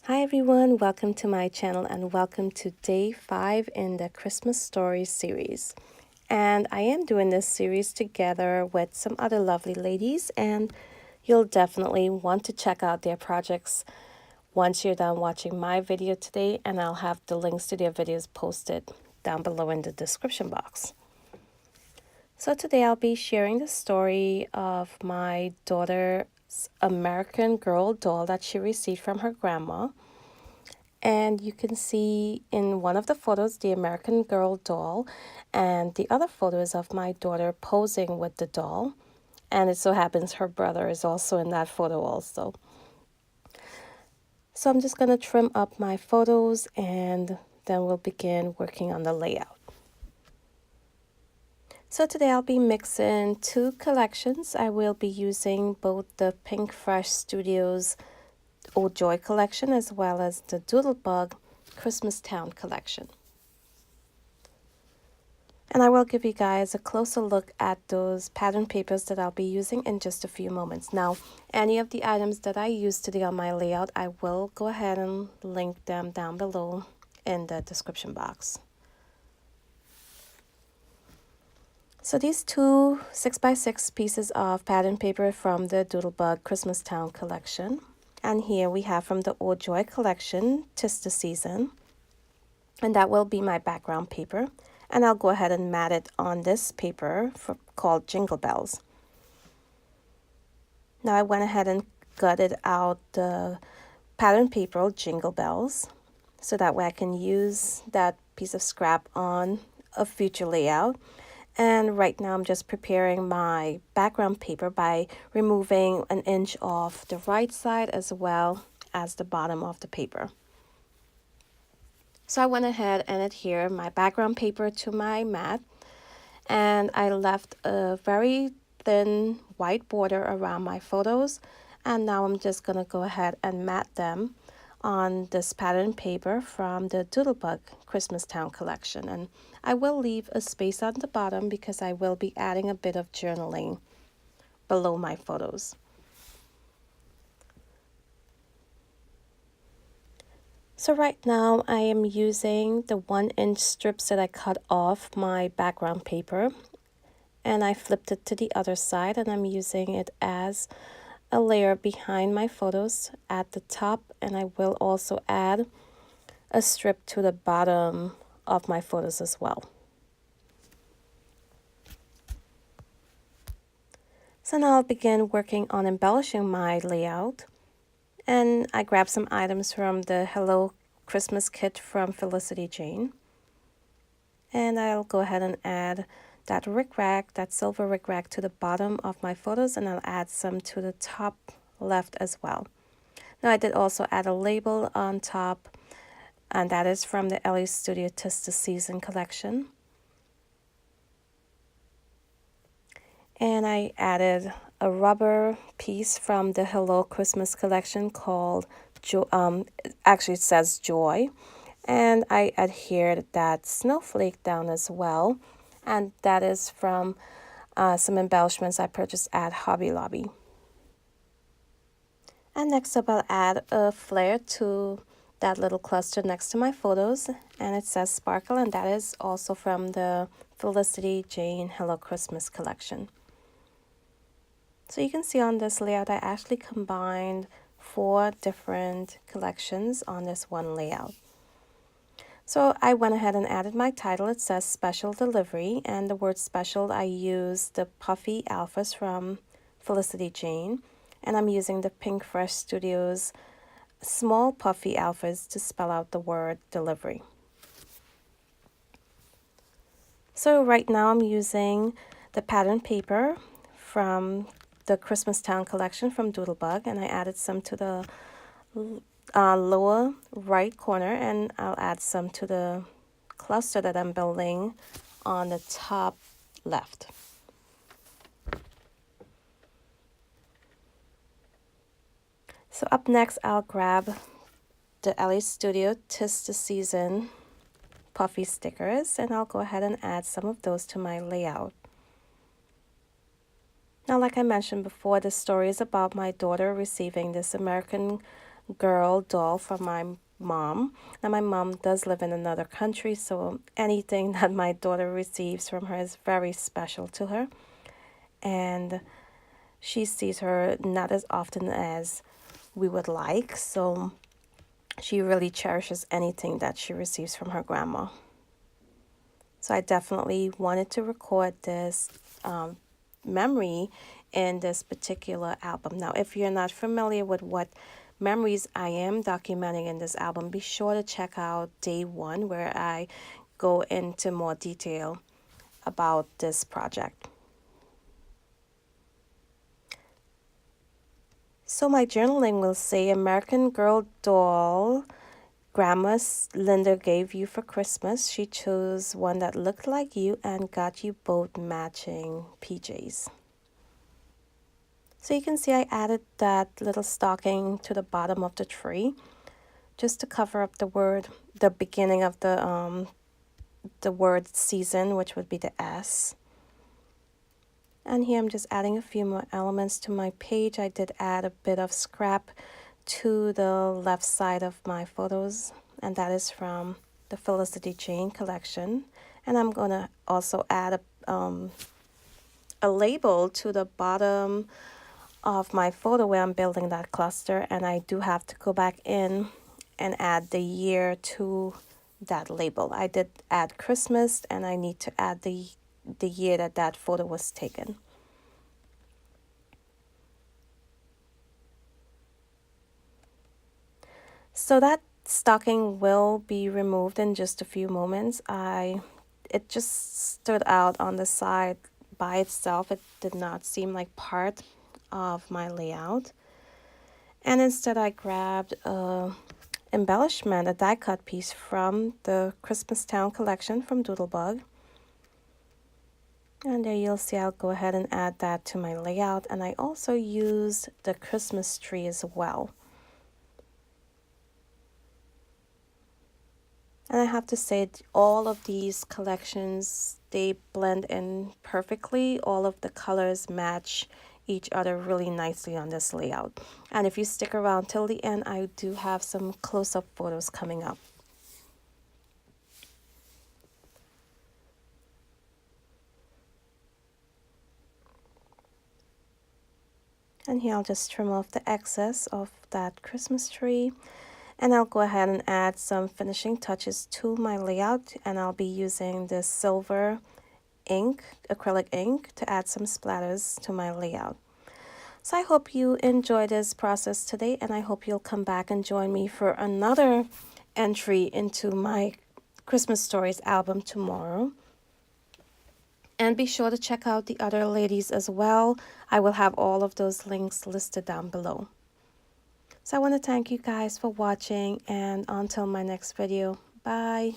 Hi everyone, welcome to my channel and welcome to day 5 in the Christmas Stories series. And I am doing this series together with some other lovely ladies, and you'll definitely want to check out their projects once you're done watching my video today, and I'll have the links to their videos posted down below in the description box. So today I'll be sharing the story of my daughter's American Girl doll that she received from her grandma. And you can see in one of the photos the American Girl doll, and the other photo is of my daughter posing with the doll. And it so happens her brother is also in that photo also. So I'm just going to trim up my photos and then we'll begin working on the layout. So today I'll be mixing two collections. I will be using both the Pinkfresh Studios Old Joy collection as well as the Doodlebug Christmas Town collection. And I will give you guys a closer look at those pattern papers that I'll be using in just a few moments. Now, any of the items that I use today on my layout, I will go ahead and link them down below in the description box. So these two 6x6 pieces of pattern paper from the Doodlebug Christmas Town collection. And here we have from the Old Joy collection, 'Tis the Season. And that will be my background paper. And I'll go ahead and mat it on this paper called Jingle Bells. Now I went ahead and gutted out the pattern paper Jingle Bells, so that way I can use that piece of scrap on a future layout. And right now I'm just preparing my background paper by removing an inch off the right side as well as the bottom of the paper. So I went ahead and adhered my background paper to my mat, and I left a very thin white border around my photos, and now I'm just going to go ahead and mat them on this pattern paper from the Doodlebug Christmas Town collection. And I will leave a space on the bottom because I will be adding a bit of journaling below my photos. So right now I am using the 1-inch strips that I cut off my background paper, and I flipped it to the other side, and I'm using it as a layer behind my photos at the top, and I will also add a strip to the bottom of my photos as well. So now I'll begin working on embellishing my layout, and I grabbed some items from the Hello Christmas kit from Felicity Jane, and I'll go ahead and add that rickrack, that silver rickrack, to the bottom of my photos, and I'll add some to the top left as well. Now I did also add a label on top, and that is from the Ellie Studio 'Tis the Season collection. And I added a rubber piece from the Hello Christmas collection called actually it says Joy, and I adhered that snowflake down as well, and that is from some embellishments I purchased at Hobby Lobby. And next up I'll add a flare to that little cluster next to my photos, and it says Sparkle, and that is also from the Felicity Jane Hello Christmas collection. So you can see on this layout I actually combined 4 different collections on this one layout. So I went ahead and added my title. It says Special Delivery, and the word special I used the puffy alphas from Felicity Jane, and I'm using the Pinkfresh Studios small puffy alphas to spell out the word delivery. So right now I'm using the pattern paper from the Christmas Town collection from Doodlebug, and I added some to the lower right corner, and I'll add some to the cluster that I'm building on the top left. So up next I'll grab the Ellie Studio 'Tis the Season puffy stickers, and I'll go ahead and add some of those to my layout. Now, like I mentioned before, this story is about my daughter receiving this American girl doll from my mom. Now, my mom does live in another country, so anything that my daughter receives from her is very special to her. And she sees her not as often as we would like, so she really cherishes anything that she receives from her grandma. So I definitely wanted to record this memory in this particular album. Now, if you're not familiar with what memories I am documenting in this album, be sure to check out day 1, where I go into more detail about this project. So my journaling will say, American Girl doll Grandma Linda gave you for Christmas. She chose one that looked like you and got you both matching PJs. So you can see I added that little stocking to the bottom of the tree just to cover up the beginning of the word season, which would be the S. And here I'm just adding a few more elements to my page. I did add a bit of scrap to the left side of my photos, and that is from the Felicity Jane collection. And I'm going to also add a label to the bottom of my photo where I'm building that cluster, and I do have to go back in and add the year to that label. I did add Christmas, and I need to add the year that photo was taken. So that stocking will be removed in just a few moments. It just stood out on the side by itself. It did not seem like part of my layout. And instead I grabbed a embellishment, a die cut piece from the Christmas Town collection from Doodlebug. And there you'll see I'll go ahead and add that to my layout. And I also used the Christmas tree as well. And I have to say, all of these collections, they blend in perfectly. All of the colors match each other really nicely on this layout. And if you stick around till the end, I do have some close-up photos coming up. And here I'll just trim off the excess of that Christmas tree. And I'll go ahead and add some finishing touches to my layout. And I'll be using this silver ink, acrylic ink, to add some splatters to my layout. So I hope you enjoy this process today, and I hope you'll come back and join me for another entry into my Christmas Stories album tomorrow. And be sure to check out the other ladies as well. I will have all of those links listed down below. So I want to thank you guys for watching, and until my next video, bye.